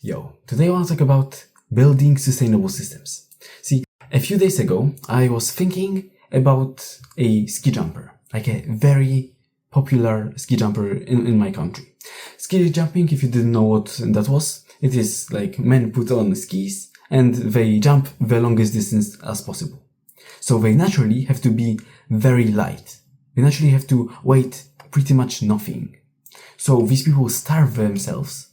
Yo, today I want to talk about building sustainable systems. See, a few days ago, I was thinking about a ski jumper, like a very popular ski jumper in my country. Ski jumping, if you didn't know what that was, it is like men put on skis and they jump the longest distance as possible. So they naturally have to be very light. They naturally have to weigh pretty much nothing. So these people starve themselves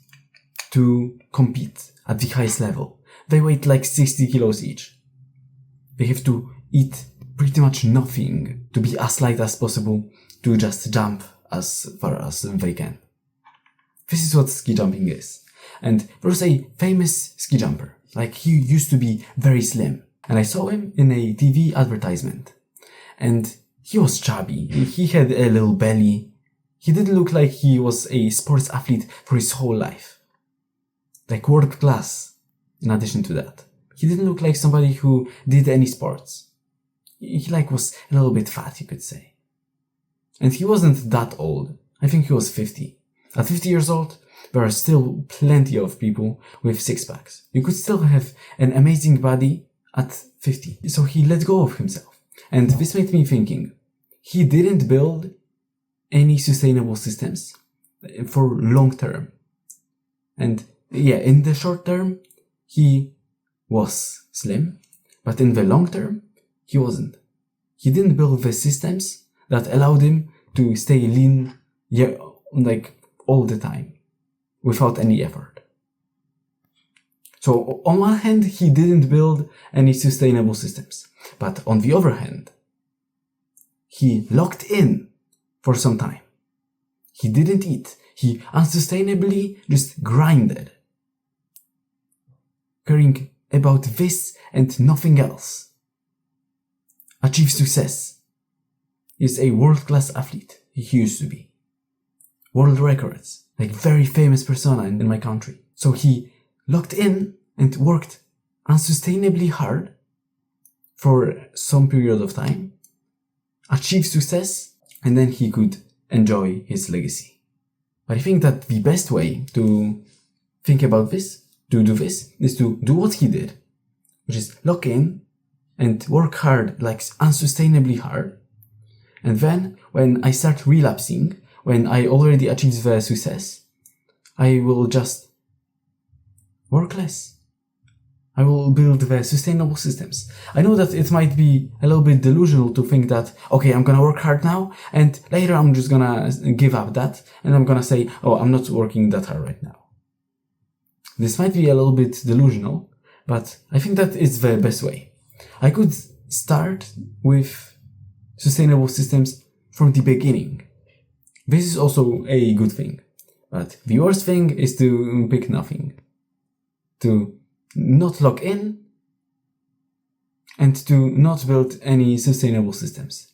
to compete at the highest level. They weigh like 60 kilos each. They have to eat pretty much nothing to be as light as possible to just jump as far as they can. This is what ski jumping is. And there was a famous ski jumper. Like, he used to be very slim. And I saw him in a TV advertisement. And he was chubby. He had a little belly. He didn't look like he was a sports athlete for his whole life. Like world class, in addition to that. He didn't look like somebody who did any sports. He was a little bit fat, you could say. And he wasn't that old. I think he was 50. At 50 years old, there are still plenty of people with six-packs. You could still have an amazing body at 50. So he let go of himself. And this made me thinking, he didn't build any sustainable systems for long term. And yeah, in the short term, he was slim, but in the long term, he wasn't. He didn't build the systems that allowed him to stay lean, all the time, without any effort. So on one hand, he didn't build any sustainable systems, but on the other hand, he locked in for some time. He didn't eat. He unsustainably just grinded, caring about this and nothing else. Achieved success. Is a world-class athlete. He used to be. World records. Like very famous persona in my country. So he locked in and worked unsustainably hard for some period of time, achieved success, and then he could enjoy his legacy. But I think that the best way to think about this, to do this, is to do what he did, which is lock in and work hard, like unsustainably hard. And then when I start relapsing, when I already achieved the success, I will just work less. I will build the sustainable systems. I know that it might be a little bit delusional to think that, okay, I'm gonna work hard now, and later I'm just gonna give up that, and I'm gonna say, oh, I'm not working that hard right now. This might be a little bit delusional, but I think that it's the best way. I could start with sustainable systems from the beginning. This is also a good thing. But the worst thing is to pick nothing. To not lock in and to not build any sustainable systems.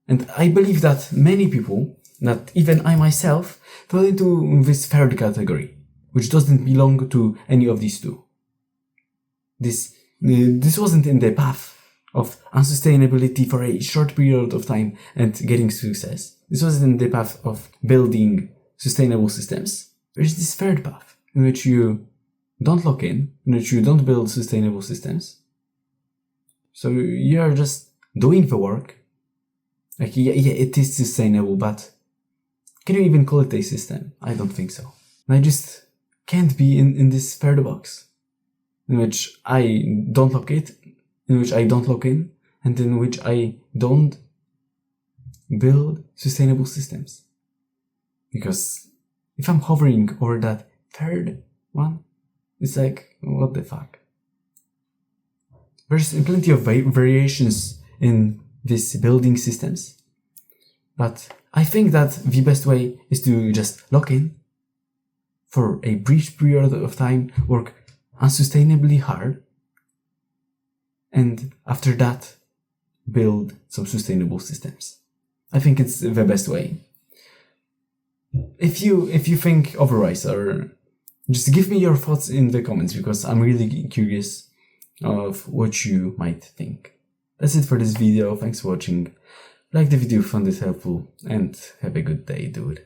And I believe that many people, not even I myself, fall into this third category, which doesn't belong to any of these two. This wasn't in the path of unsustainability for a short period of time and getting success. This wasn't in the path of building sustainable systems. There is this third path in which you don't lock in which you don't build sustainable systems. So you're just doing the work. Like, yeah, it is sustainable, but can you even call it a system? I don't think so. And I just can't be in this third box, in which I don't lock it, in which I don't lock in, and in which I don't build sustainable systems. Because if I'm hovering over that third one, it's like, what the fuck? There's plenty of variations in these building systems, but I think that the best way is to just lock in for a brief period of time, work unsustainably hard, and after that, build some sustainable systems. I think it's the best way. If you think otherwise, or just give me your thoughts in the comments, because I'm really curious of what you might think. That's it for this video. Thanks for watching. Like the video if you found it helpful, and have a good day, dude.